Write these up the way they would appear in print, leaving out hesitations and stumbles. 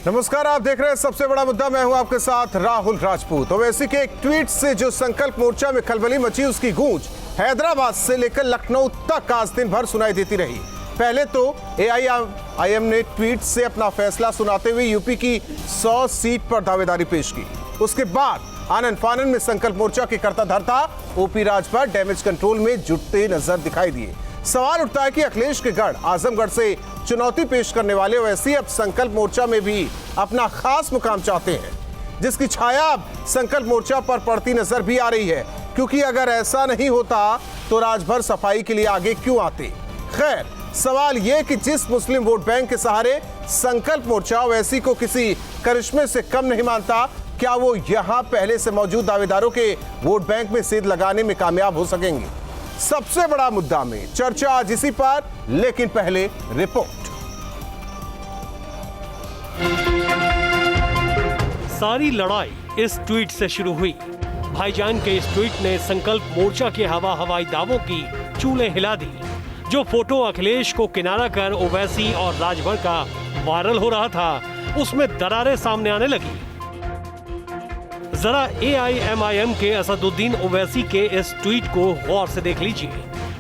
नमस्कार, आप देख रहे हैं सबसे बड़ा मुद्दा। मैं हूं आपके साथ राहुल राजपूत। ओवैसी के एक ट्वीट से जो संकल्प मोर्चा में खलबली मची, उसकी गूंज हैदराबाद से लेकर लखनऊ तक आज दिन भर सुनाई देती रही। पहले तो एआईएम ने ट्वीट से अपना फैसला सुनाते हुए यूपी की 100 सीट पर दावेदारी पेश की। उसके बाद आनन फानन में संकल्प मोर्चा के कर्ता धर्ता ओपी राजभर डैमेज कंट्रोल में जुटते नजर दिखाई दिए। सवाल उठता है कि अखिलेश के गढ़ आजमगढ़ से चुनौती पेश करने वाले ओवैसी अब संकल्प मोर्चा में भी अपना खास मुकाम चाहते हैं, जिसकी छाया अब संकल्प मोर्चा पर पड़ती नजर भी आ रही है। क्योंकि अगर ऐसा नहीं होता तो राजभर सफाई के लिए आगे क्यों आते। खैर, सवाल यह कि जिस मुस्लिम वोट बैंक के सहारे संकल्प मोर्चा ओवैसी को किसी करिश्मे से कम नहीं मानता, क्या वो यहां पहले से मौजूद दावेदारों के वोट बैंक में सेंध लगाने में कामयाब हो सकेंगे? सबसे बड़ा मुद्दा में चर्चा आज इसी पर, लेकिन पहले रिपोर्ट। सारी लड़ाई इस ट्वीट से शुरू हुई। भाईजान के इस ट्वीट ने संकल्प मोर्चा के हवाई दावों की चूलें हिला दी। जो फोटो अखिलेश को किनारा कर ओवैसी और राजभर का वायरल हो रहा था, उसमें दरारें सामने आने लगी। जरा एआईएमआईएम के असदुद्दीन ओवैसी के इस ट्वीट को गौर से देख लीजिए।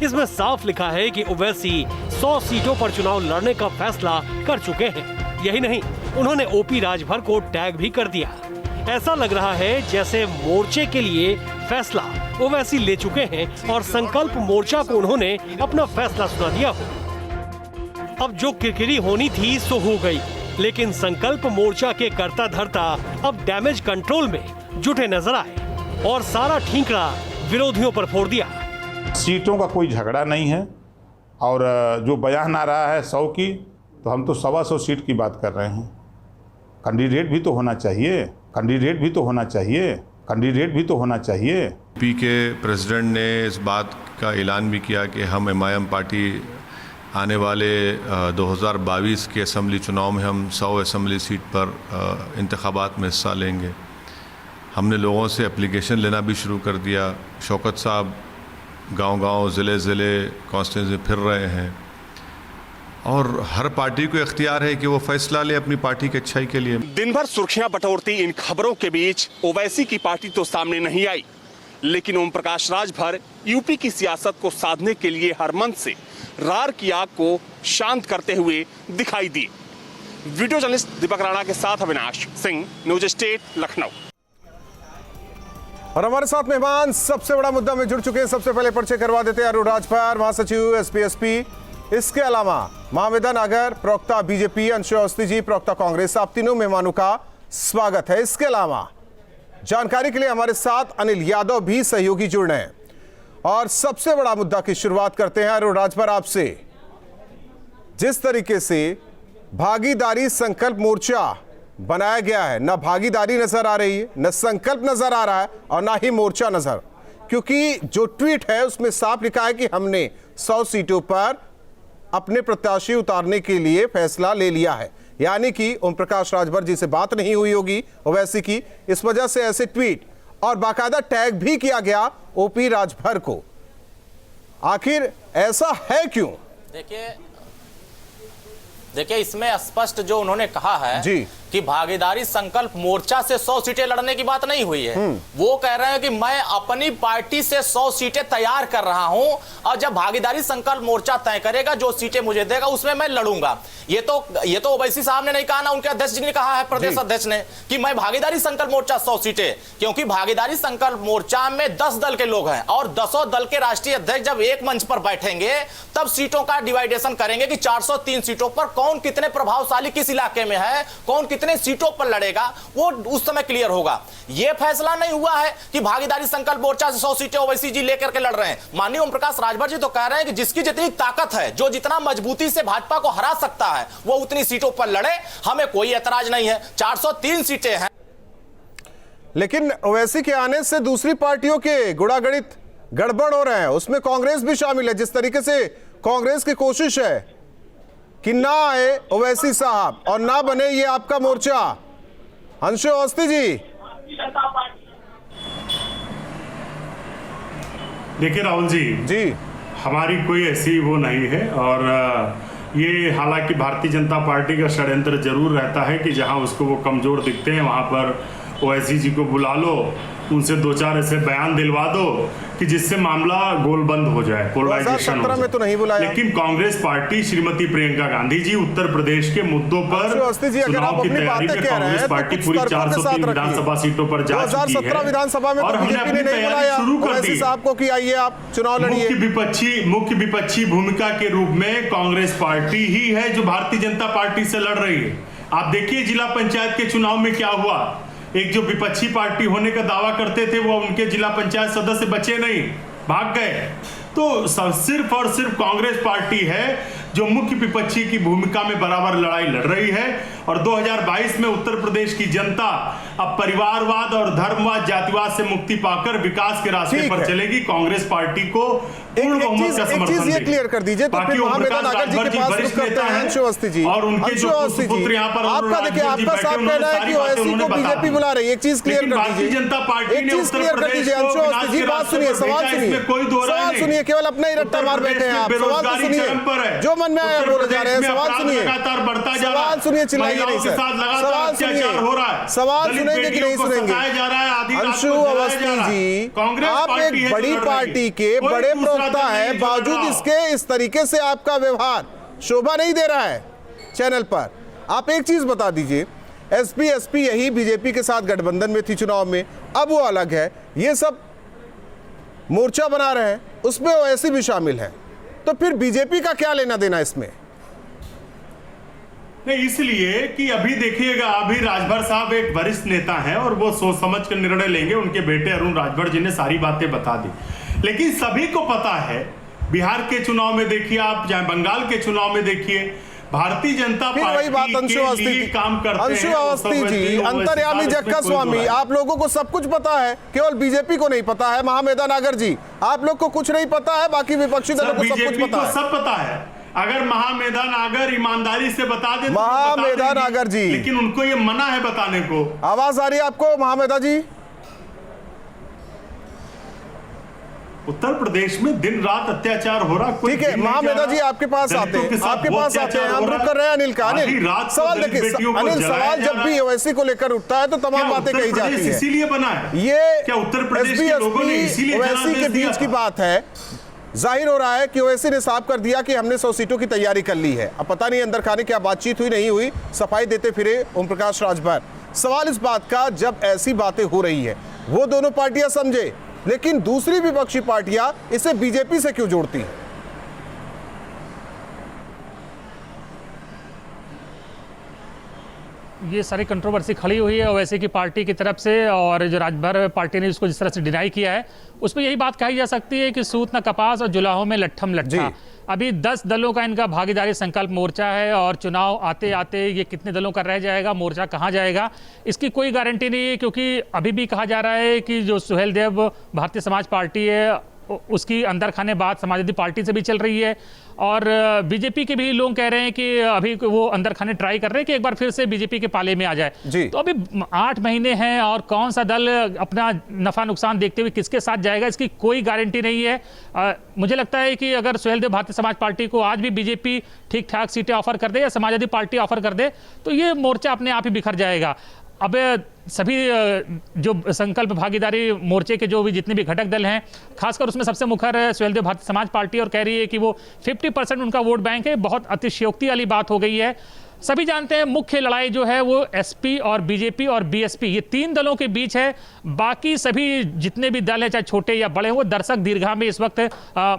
इसमें साफ लिखा है कि ओवैसी 100 सीटों पर चुनाव लड़ने का फैसला कर चुके हैं। यही नहीं, उन्होंने ओपी राजभर को टैग भी कर दिया। ऐसा लग रहा है जैसे मोर्चे के लिए फैसला ओवैसी ले चुके हैं और संकल्प मोर्चा को उन्होंने अपना फैसला सुना दिया हो। अब जो किरकिरी होनी थी सो हो गई, लेकिन संकल्प मोर्चा के कर्ता धर्ता अब डैमेज कंट्रोल में जुटे नजर आए और सारा ठीकरा विरोधियों पर फोड़ दिया। सीटों का कोई झगड़ा नहीं है और जो बयान आ रहा है 100 की, तो हम तो 125 सीट की बात कर रहे हैं। कैंडिडेट भी तो होना चाहिए, कैंडिडेट भी तो होना चाहिए, कैंडिडेट भी तो होना चाहिए। पी के प्रेसिडेंट ने इस बात का ऐलान भी किया कि हम एमआईएम पार्टी आने वाले 2022 के असम्बली चुनाव में हम 100 असम्बली सीट पर इंतखाबात में हिस्सा लेंगे। हमने लोगों से एप्लीकेशन लेना भी शुरू कर दिया। शौकत साहब गांव-गांव, ज़िले-ज़िले, कॉन्स्टिट्यूंसी फिर रहे हैं और हर पार्टी को इख्तियार है कि वो फैसला ले अपनी पार्टी की अच्छाई के लिए। दिन भर सुर्खियां बटोरती इन खबरों के बीच ओवैसी की पार्टी तो सामने नहीं आई, लेकिन ओम प्रकाश राजभर यूपी की सियासत को साधने के लिए हर मंच से रार की आग को शांत करते हुए दिखाई दिए। वीडियो जर्नलिस्ट दीपक राणा के साथ अविनाश सिंह, न्यूज स्टेट, लखनऊ। और हमारे साथ मेहमान सबसे बड़ा मुद्दा में जुड़ चुके हैं। सबसे पहले परिचय करवा देते हैं अरुण राजभर, महासचिव एसपी। इसके अलावा महावेदा नागर, प्रवक्ता बीजेपी, अंशु अवस्थी जी, प्रवक्ता कांग्रेस। आप तीनों मेहमानों का स्वागत है। इसके अलावा जानकारी के लिए हमारे साथ अनिल यादव भी सहयोगी जुड़ रहे हैं। और सबसे बड़ा मुद्दा की शुरुआत करते हैं अरुण राजभर आपसे। जिस तरीके से भागीदारी संकल्प मोर्चा बनाया गया है, ना भागीदारी नजर आ रही है, न संकल्प नजर आ रहा है और ना ही मोर्चा नजर, क्योंकि जो ट्वीट है उसमें साफ लिखा है कि हमने 100 सीटों पर अपने प्रत्याशी उतारने के लिए फैसला ले लिया है। यानी कि ओम प्रकाश राजभर जी से बात नहीं हुई होगी ओवैसी की, इस वजह से ऐसे ट्वीट और बाकायदा टैग भी किया गया ओपी राजभर को। आखिर ऐसा है क्यों? देखिए इसमें स्पष्ट जो उन्होंने कहा है जी कि भागीदारी संकल्प मोर्चा से 100 सीटें लड़ने की बात नहीं हुई है। वो कह रहे हैं कि मैं अपनी पार्टी से 100 सीटें तैयार कर रहा हूं और जब भागीदारी संकल्प मोर्चा तय करेगा, जो सीटें मुझे देगा उसमें मैं लड़ूंगा। ये तो ओवैसी साहब ने नहीं कहा ना, उनके अध्यक्ष जी ने कहा है, प्रदेश अध्यक्ष ने, कि मैं भागीदारी संकल्प मोर्चा 100 सीटें, क्योंकि भागीदारी संकल्प मोर्चा में 10 दल के लोग हैं और 10 दल के राष्ट्रीय अध्यक्ष जब एक मंच पर बैठेंगे तब सीटों का डिवाइडेशन करेंगे कि 403 सीटों पर कौन कितने प्रभावशाली किस इलाके में है, कौन कितने सीटों पर लड़ेगा, वो उस समय क्लियर होगा। यह फैसला नहीं हुआ है कि भागीदारी संकल्प मोर्चा से 100 सीटें ओवैसी जी लेकर के लड़ रहे हैं। माननीय ओम प्रकाश राजभर जी तो कह रहे हैं कि जिसकी जितनी ताकत है, जो जितना मजबूती से भाजपा को हरा सकता है, वो उतनी सीटों पर लड़े, हमें कोई ऐतराज नहीं है। 403 सीटें हैं। लेकिन ओवैसी के आने से दूसरी पार्टियों के गुणागणित गड़बड़ हो रहे हैं, उसमें कांग्रेस भी शामिल है। जिस तरीके से कांग्रेस की कोशिश है कि ना आए ओवैसी साहब और ना बने ये आपका मोर्चा। अंशु अवस्थी जी। देखिए राहुल जी, जी हमारी कोई ऐसी वो नहीं है और ये हालांकि भारतीय जनता पार्टी का षड्यंत्र जरूर रहता है कि जहां उसको वो कमजोर दिखते हैं वहां पर ओवैसी जी को बुला लो, उनसे 2-4 ऐसे बयान दिलवा दो कि जिससे मामला गोलबंद हो जाए, पोलराइजेशन हो 2017 में तो नहीं जाए। बुलाया। लेकिन कांग्रेस पार्टी श्रीमती प्रियंका गांधी जी उत्तर प्रदेश के मुद्दों पर चुनाव की तैयारी में कांग्रेस पार्टी पूरी 403 विधानसभा सीटों पर जा चुकी 2017 है विधानसभा में और तो हमने बीजेपी ने अपनी नहीं तैयारी बुलाया शुरू कर ओवैसी दी। साहब को कि आइए आप चुनाव लड़िए। मुख्य विपक्षी भूमिका के रूप में कांग्रेस पार्टी ही है जो भारतीय जनता पार्टी से लड़ रही है। आप देखिए जिला पंचायत के चुनाव में क्या हुआ, एक जो विपक्षी पार्टी होने का दावा करते थे वो उनके जिला पंचायत सदस्य बचे नहीं, भाग गए। तो सिर्फ और सिर्फ कांग्रेस पार्टी है जो मुख्य विपक्षी की भूमिका में बराबर लड़ाई लड़ रही है। और 2022 में उत्तर प्रदेश की जनता अब परिवारवाद और धर्मवाद जातिवाद से मुक्ति पाकर विकास के रास्ते पर चलेगी। कांग्रेस पार्टी को पूर्ण बहुमत का समर्थन चीज ये क्लियर कर दीजिए तो फिर महामेदान नागर जी के पास रुक करते हैं अंशु अवस्थी जी। और उनके जो पुत्र यहाँ पर आपका देखिए आपका साफ कहना है कि ओवैसी को बीजेपी बुला रही है। एक चीज क्लियर कर भारतीय दीजिए, जनता पार्टी एक ने चीज क्लियर कर दीजिए अंशु अवस्थी जी। बात सुनिए, सवाल सुनिए, सवाल सुनिए, केवल अपना ही रट्टा मार बैठे हैं आप। सवाल तो सुनिए, जो मन में आया बोले जा रहे हैं। सवाल सुनिए, लगातार बढ़ता जा रहा है, सवाल सुनिए, चिल्लाइए नहीं सर। सवाल सुनिए, सवाल सुनेंगे कि नहीं सुनेंगे? अंशु अवस्थी जी, आप एक बड़ी पार्टी के बड़े प्रवक्ता हैं, बावजूद इसके इस तरीके से आपका व्यवहार शोभा नहीं दे रहा है चैनल पर। आप एक चीज बता दीजिए, एसपी यही बीजेपी के साथ गठबंधन में थी चुनाव में, अब वो अलग है, ये सब मोर्चा बना रहे हैं, उसमें ओवैसी भी शामिल है, तो फिर बीजेपी का क्या लेना देना इसमें? नहीं, इसलिए कि अभी देखिएगा, अभी राजभर साहब एक वरिष्ठ नेता हैं और वो सोच समझ कर निर्णय लेंगे। उनके बेटे अरुण राजभर जी ने सारी बातें बता दी, लेकिन सभी को पता है, बिहार के चुनाव में देखिए आप, चाहे बंगाल के चुनाव में देखिए, भारतीय जनता पार्टी के लिए काम करते हैं। अंशु अवस्थी जी, अंतर्यामी जक्का स्वामी, आप लोगों को सब कुछ पता है, केवल बीजेपी को नहीं पता है। महामेदा नागर जी, आप लोग को कुछ नहीं पता है, बाकी विपक्षी दलों को सब कुछ पता है। सब पता है। अगर महामेदा नागर ईमानदारी से बता दे, महामेदा नागर जी, लेकिन उनको ये मना है बताने को। आवाज आ रही है आपको महामेदा जी? उत्तर प्रदेश में दिन रात अत्याचार हो रहा, ठीक है महामेदा जी, आपके पास आते हैं, आपके पास आते हैं। हम रुक कर रहे हैं अनिल का। अनिल, सवाल देखिए अनिल, सवाल जब भी ओवैसी को लेकर उठता है तो तमाम बातें कही जाती है। इसीलिए बना है ये क्या उत्तर प्रदेश के लोगों ने इसीलिए ओवैसी के बीच की बात है। जाहिर हो रहा है कि ओवैसी ने साफ कर दिया कि हमने 100 सीटों की तैयारी कर ली है। अब पता नहीं अंदर खाने क्या बातचीत हुई नहीं हुई, सफाई देते फिरे ओम प्रकाश राजभर। सवाल इस बात का, जब ऐसी बातें हो रही है वो दोनों पार्टियां समझे, लेकिन दूसरी विपक्षी पार्टियां इसे बीजेपी से क्यों जोड़ती हैं? ये सारी कंट्रोवर्सी खड़ी हुई है ओवैसी की पार्टी की तरफ से, और जो राजभर पार्टी ने इसको जिस तरह से डिनाई किया है, उसमें यही बात कही जा सकती है कि सूत न कपास और जुलाहों में लट्ठम लट्ठा। अभी 10 दलों का इनका भागीदारी संकल्प मोर्चा है, और चुनाव आते आते ये कितने दलों का रह जाएगा, मोर्चा कहाँ जाएगा, इसकी कोई गारंटी नहीं है। क्योंकि अभी भी कहा जा रहा है कि जो सुहेल देव भारतीय समाज पार्टी है, उसकी अंदर खाने बात समाजवादी पार्टी से भी चल रही है, और बीजेपी के भी लोग कह रहे हैं कि अभी वो अंदर खाने ट्राई कर रहे हैं कि एक बार फिर से बीजेपी के पाले में आ जाए। तो अभी 8 महीने हैं, और कौन सा दल अपना नफा नुकसान देखते हुए किसके साथ जाएगा, इसकी कोई गारंटी नहीं है। मुझे लगता है कि अगर सुहेल देव भारतीय समाज पार्टी को आज भी बीजेपी ठीक ठाक सीटें ऑफर कर दे या समाजवादी पार्टी ऑफर कर दे, तो ये मोर्चा अपने आप ही बिखर जाएगा। अब सभी जो संकल्प भागीदारी मोर्चे के जो भी जितने भी घटक दल हैं, खासकर उसमें सबसे मुखर सुहेल देव भारतीय समाज पार्टी, और कह रही है कि वो 50% उनका वोट बैंक है। बहुत अतिशयोक्ति वाली बात हो गई है। सभी जानते हैं मुख्य लड़ाई जो है वो एसपी और बीजेपी और बीएसपी, ये 3 दलों के बीच है। बाकी सभी जितने भी दल हैं, चाहे छोटे या बड़े, वो दर्शक दीर्घा में इस वक्त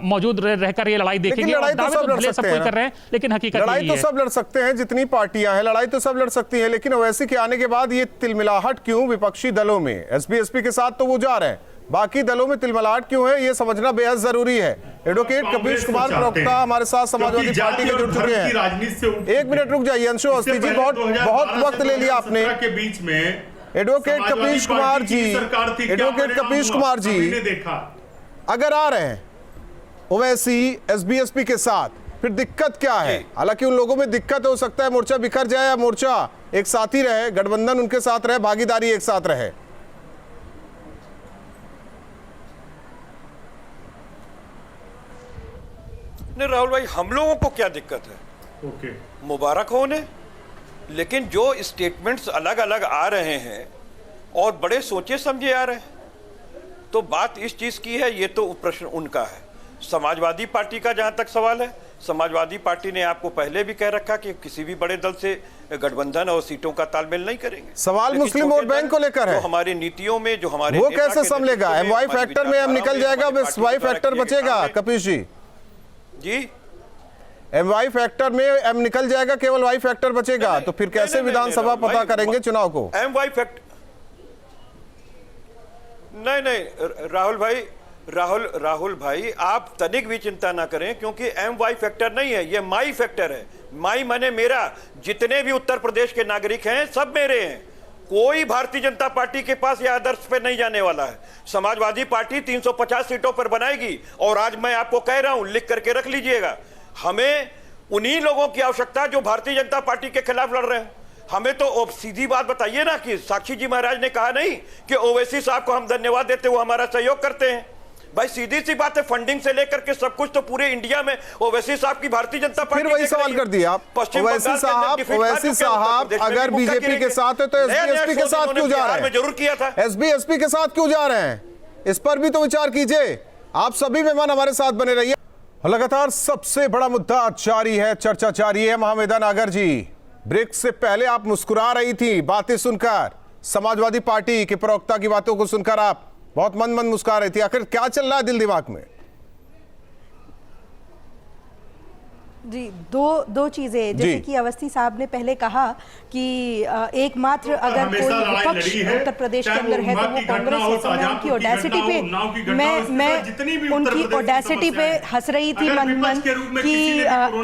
मौजूद रहकर ये लड़ाई देखेंगे। लड़ाई तो सब लड़ सकते हैं, कर रहे हैं, लेकिन हकीकत लड़ाई तो सब लड़ सकते हैं, जितनी पार्टियां हैं लड़ाई तो सब लड़ सकती हैं। लेकिन ओवैसी के आने के बाद ये तिलमिलाहट क्यों विपक्षी दलों में? एसपी के साथ तो वो जा रहे हैं, बाकी दलों में तिलमिलाहट क्यों है, ये समझना बेहद जरूरी है। एडवोकेट कपीश कुमार प्रवक्ता हमारे साथ समाजवादी पार्टी के जुड़ चुके हैं। 1 मिनट रुक जाइए अंशु अवस्थी जी, बहुत वक्त ले लिया आपने के बीच में। एडवोकेट कपीश कुमार जी, एडवोकेट कपीश कुमार जी, अगर आ रहे हैं ओवैसी एसबीएसपी के साथ, फिर दिक्कत क्या है? हालांकि उन लोगों में दिक्कत हो सकता है मोर्चा बिखर जाए या मोर्चा एक साथ ही रहे, गठबंधन उनके साथ रहे, भागीदारी एक साथ रहे। नहीं राहुल भाई, हम लोगों को क्या दिक्कत है? ओके, मुबारक हो उन्हें। लेकिन जो स्टेटमेंट्स अलग अलग आ रहे हैं और बड़े सोचे समझे आ रहे हैं, तो बात इस चीज़ की है, ये तो प्रश्न उनका है। समाजवादी पार्टी का जहाँ तक सवाल है, समाजवादी पार्टी ने आपको पहले भी कह रखा कि किसी भी बड़े दल से गठबंधन और सीटों का तालमेल नहीं करेंगे। सवाल लेकिन मुस्लिम छोटे वोट बैंक को लेकर है, जो हमारी नीतियों में, जो हमारे वो नेता कैसे के संभलेगा? नेतृत्व में एमवाई हमारी फैक्टर में एम निकल विचारधारा जाएगा, हमारी बस वाई पार्टी फैक्टर के बचेगा। सामने- कपीश जी, जी, एमवाई फैक्टर में एम निकल जाएगा, केवल वाई फैक्टर बचेगा, तो फिर कैसे विधानसभा पता करेंगे चुनाव को? एमवाई फैक्टर नहीं, राहुल भाई, आप तनिक भी चिंता ना करें, क्योंकि एमवाई फैक्टर नहीं है, ये माई फैक्टर है। माई माने मेरा। जितने भी उत्तर प्रदेश के नागरिक हैं सब मेरे हैं। कोई भारतीय जनता पार्टी के पास यह आदर्श पे नहीं जाने वाला है। समाजवादी पार्टी 350 सीटों पर बनाएगी, और आज मैं आपको कह रहा हूं, लिख करके रख लीजिएगा, हमें उन्हीं लोगों की आवश्यकता जो भारतीय जनता पार्टी के खिलाफ लड़ रहे हैं। हमें तो सीधी बात बताइए ना कि साक्षी जी महाराज ने कहा नहीं कि ओवैसी साहब को हम धन्यवाद देते, वो हमारा सहयोग करते हैं। भाई सीधी सी बात है, फंडिंग से लेकर के सब कुछ तो पूरे इंडिया में ओवैसी साहब की भारतीय जनता पार्टी फिर वही सवाल कर दिया आप। ओवैसी साहब अगर बीजेपी के साथ है तो एसपी के साथ क्यों जा रहे हैं? जरूर किया था। एसपी के साथ क्यों जा रहे हैं? इस पर भी तो विचार कीजिए। आप सभी मेहमान हमारे साथ बने रहिए। लगातार सबसे बड़ा मुद्दा जारी है, चर्चा जारी है। महामेधा नागर जी, ब्रेक से पहले आप मुस्कुरा रही थी बातें सुनकर, समाजवादी पार्टी के प्रवक्ता की बातों को सुनकर आप बहुत मंद मुस्कुरा रही थी। आखिर क्या चल रहा है दिल दिमाग में? जी, दो चीजें, जैसे कि अवस्थी साहब ने पहले कहा कि एकमात्र अगर कोई विपक्ष उत्तर प्रदेश के अंदर है तो वो कांग्रेस है। तो मैं उनकी ऑडेसिटी पे मैं उनकी ऑडेसिटी पे हंस रही थी मन मन कि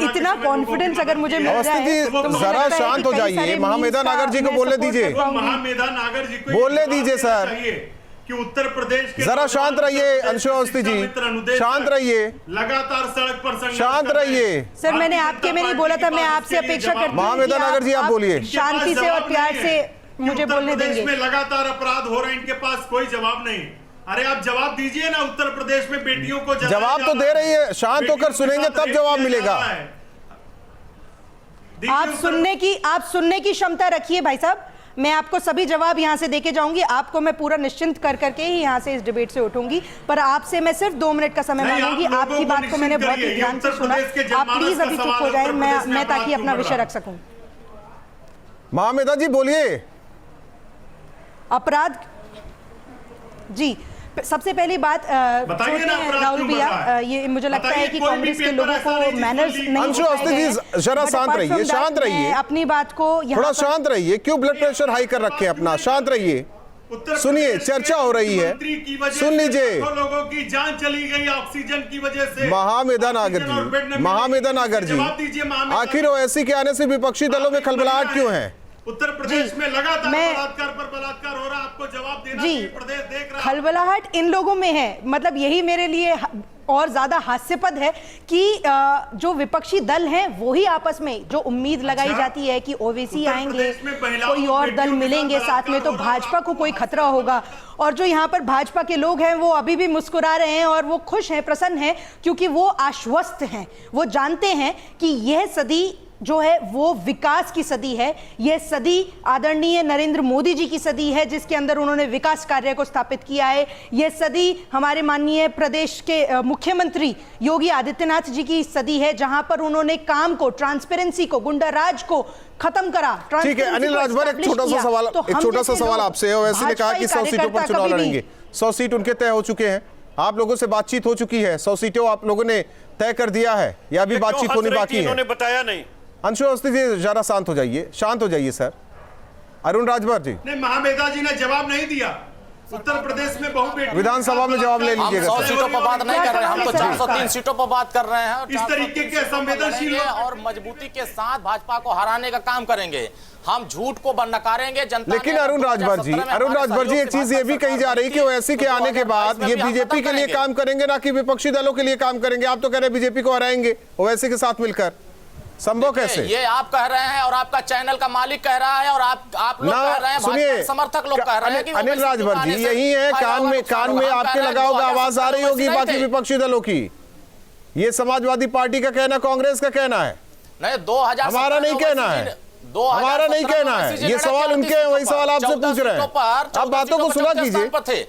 इतना कॉन्फिडेंस अगर मुझे मिल जाए तो जरा शांत हो जाइए। महामेधा नागर जी को बोलने दीजिए, बोलने दीजिए सर, कि उत्तर प्रदेश के जरा शांत रहिए। अंशु अवस्थी जी, शांत रहिए, लगातार सड़क पर शांत रहिए। सर, मैंने आपके में नहीं बोला था, मैं आपसे अपेक्षा करती हूं महामेधा नागर जी आप बोलिए, शांति से और प्यार से मुझे बोलने देंगे। में लगातार अपराध हो रहे हैं, इनके पास कोई जवाब नहीं। अरे आप जवाब दीजिए ना। उत्तर प्रदेश में बेटियों को जवाब तो दे रही है, शांत होकर सुनेंगे तब जवाब मिलेगा। आप सुनने की क्षमता रखिए भाई साहब। मैं आपको सभी जवाब यहां से देके जाऊंगी। आपको मैं पूरा निश्चिंत कर करके ही यहां से इस डिबेट से उठूंगी, पर आपसे मैं सिर्फ 2 मिनट का समय मांगूंगी। आपकी बात को मैंने बहुत ही ध्यान से सुना। आप प्लीज अभी चुप हो जाएं, मैं ताकि अपना विषय रख सकूं। महामेधा जी बोलिए। अपराध जी, सबसे पहली बात राहुल भैया, ये मुझे लगता है कि कांग्रेस के लोगों को मैनर्स नहीं अंशु अवस्थी जी जरा शांत रहिए, शांत रहिए, अपनी बात को थोड़ा शांत रहिए। क्यों ब्लड प्रेशर हाई कर रखे अपना? शांत रहिए, सुनिए, चर्चा हो रही है, सुन लीजिए। लोगों की जान चली गई ऑक्सीजन की वजह से। महामेधा नागर जी, महामेधा नागर जी, आखिर ओवैसी के आने से विपक्षी दलों में खलबलाहट क्यों है? उत्तर प्रदेश में लगातार बलात्कार पर बलात्कार हो रहा है, आपको जवाब देना चाहिए। प्रदेश देख रहा है, खलबलाहट इन लोगों में है। मतलब यही मेरे लिए और ज्यादा हास्यास्पद है कि जो विपक्षी दल हैं वो ही आपस में जो उम्मीद लगाई जाती है कि ओवैसी आएंगे, कोई और दल मिलेंगे साथ में तो भाजपा को कोई खतरा होगा, और जो यहाँ पर भाजपा के लोग हैं वो अभी भी मुस्कुरा रहे हैं और वो खुश हैं, प्रसन्न हैं, क्योंकि वो आश्वस्त हैं। वो जानते हैं कि यह सदी जो है वो विकास की सदी है। यह सदी आदरणीय नरेंद्र मोदी जी की सदी है, जिसके अंदर उन्होंने विकास कार्य को स्थापित किया है। यह सदी हमारे माननीय प्रदेश के मुख्यमंत्री योगी आदित्यनाथ जी की सदी है, जहां पर उन्होंने काम को, ट्रांसपेरेंसी को, गुंडाराज को खत्म करा। ठीक है अनिल राजभर, एक छोटा सा सवाल आपसे। ओवैसी ने कहा कि 100 सीटों पर चुनाव लड़ेंगे। 100 सीट उनके तय हो चुके हैं, आप लोगों से बातचीत हो चुकी है, 100 सीटों आप लोगों ने तय कर दिया है या अभी बातचीत होनी बाकी है? उन्होंने बताया नहीं। अंशु अवस्थी जी जरा शांत हो जाइए, शांत हो जाइए सर। अरुण राजभर जी, नहीं, महामेधा जी ने जवाब नहीं दिया। उत्तर प्रदेश में बहुबेटी विधानसभा में जवाब ले लीजिएगा। 100 सीटों पर बात नहीं कर रहे हैं, हम तो 403 सीटों पर बात कर रहे हैं। इस तरीके के संवेदनशील और मजबूती के साथ भाजपा को हराने का काम करेंगे। हम झूठ को नकारेंगे। जनता लेकिन अरुण राजभर जी एक चीज ये भी कही जा रही है कि ओवैसी के आने के बाद ये बीजेपी के लिए काम करेंगे, ना कि विपक्षी दलों के लिए काम करेंगे। आप तो कह रहे हैं बीजेपी को हराएंगे ओवैसी के साथ मिलकर, संभव कैसे? ये आप कह रहे हैं और आपका चैनल का मालिक कह रहा है और आप लोग कह रहे हैं, सुनिए, समर्थक लोग कह रहे हैं कि अनिल राजभर जी यही है, कान में आपके लगा होगा, आवाज आ रही होगी बाकी विपक्षी दलों की। ये समाजवादी पार्टी का कहना, कांग्रेस का कहना है। नहीं 2000 हमारा नहीं कहना है, हमारा नहीं कहना है, ये सवाल उनके हैं, वही सवाल आपसे पूछ रहे हैं। आप बातों को सुना कीजिए।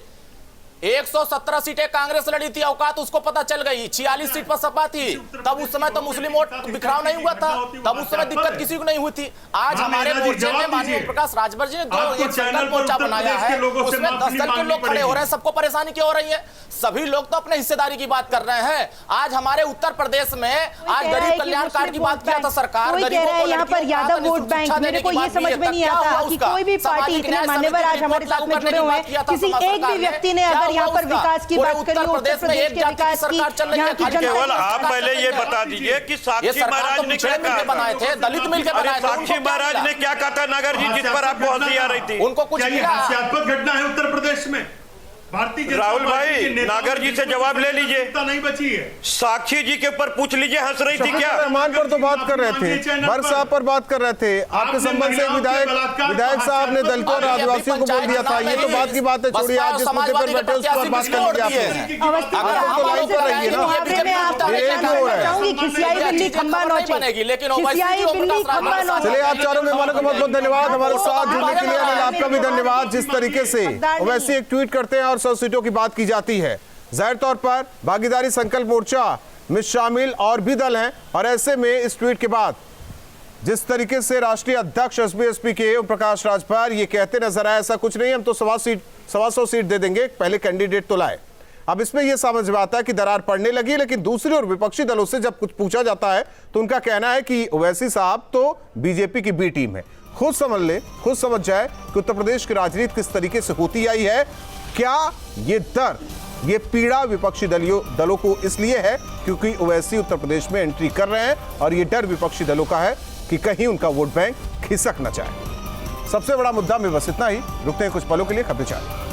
117 सीटें कांग्रेस लड़ी थी, औकात उसको पता चल गई। 46 सीट पर सपा थी, तब उस समय तो मुस्लिम वोट बिखराव नहीं हुआ था, तब उस समय दिक्कत किसी को नहीं हुई थी। आज हमारे मोर्चे में माननीय प्रकाश राजभर जी ने एक संकल्प मोर्चा बनाया है, उसमें 10 दल के लोग खड़े हो रहे हैं। सबको परेशानी क्यों हो रही है? सभी लोग तो अपने हिस्सेदारी की बात कर रहे हैं। आज हमारे उत्तर प्रदेश में आज गरीब कल्याण कार्ड की बात किया था सरकार, गरीबों को यहाँ पर यादव वोट बैंक, मेरे को ये समझ में नहीं आता कि कोई भी पार्टी इतने मान्यवर आज हमारे साथ में जुड़े हुए हैं, किसी एक भी व्यक्ति ने अगर यहाँ पर विकास की बात करी, उत्तर प्रदेश के विकास की, यहाँ की केवल आप पहले ये बता दीजिए कि साक्षी महाराज ने क्या कहा बनाए थे, दलित मिल के बनाए थे। साक्षी महाराज ने क्या कहा था नागर जी, जिस पर आपको हंसी आ रही थी? उनको कुछ हास्यास्पद घटना है उत्तर प्रदेश में। राहुल भाई, नागर जी से जवाब ले लीजिए। नहीं बची है, साक्षी जी के ऊपर पूछ लीजिए, हंस रही थी क्या? रहमान पर तो बात कर रहे थे, भर साहब पर बात कर रहे थे, आपके संबंध से विधायक साहब ने दलितों और आदिवासियों को बोल दिया था। ये तो बात की बात है, छोड़िए, आज जिस मुद्दे पर बैठे उस पर बात कर लीजिए। चलिए, आप चारों मेहमानों को बहुत बहुत धन्यवाद हमारे साथ जुड़ने के लिए। अनिल, आपका भी धन्यवाद। जिस तरीके से ओवैसी एक ट्वीट करते हैं और 100 सीटों की बात की जाती है, जाहिर तौर पर भागीदारी संकल्प मोर्चा में शामिल और भी दल हैं, और ऐसे में इस ट्वीट के बाद जिस तरीके से राष्ट्रीय अध्यक्ष एसपी के ओम प्रकाश राजभर ये कहते नजर आए, ऐसा कुछ नहीं, हम तो 125 सीट दे देंगे, पहले कैंडिडेट तो लाए। अब इसमें यह समझ में आता है कि दरार पड़ने लगी, लेकिन दूसरी ओर विपक्षी दलों से जब कुछ पूछा जाता है तो उनका कहना है कि ओवैसी साहब तो बीजेपी की बी टीम है। खुद समझ ले, खुद समझ जाए कि उत्तर प्रदेश की राजनीति किस तरीके से होती आई है। क्या ये दर्द, ये पीड़ा विपक्षी दलों को इसलिए है क्योंकि ओवैसी उत्तर प्रदेश में एंट्री कर रहे हैं, और ये डर विपक्षी दलों का है कि कहीं उनका वोट बैंक खिसक न जाए। सबसे बड़ा मुद्दा में बस इतना ही। रुकते हैं कुछ पलों के लिए, खबरें जारी।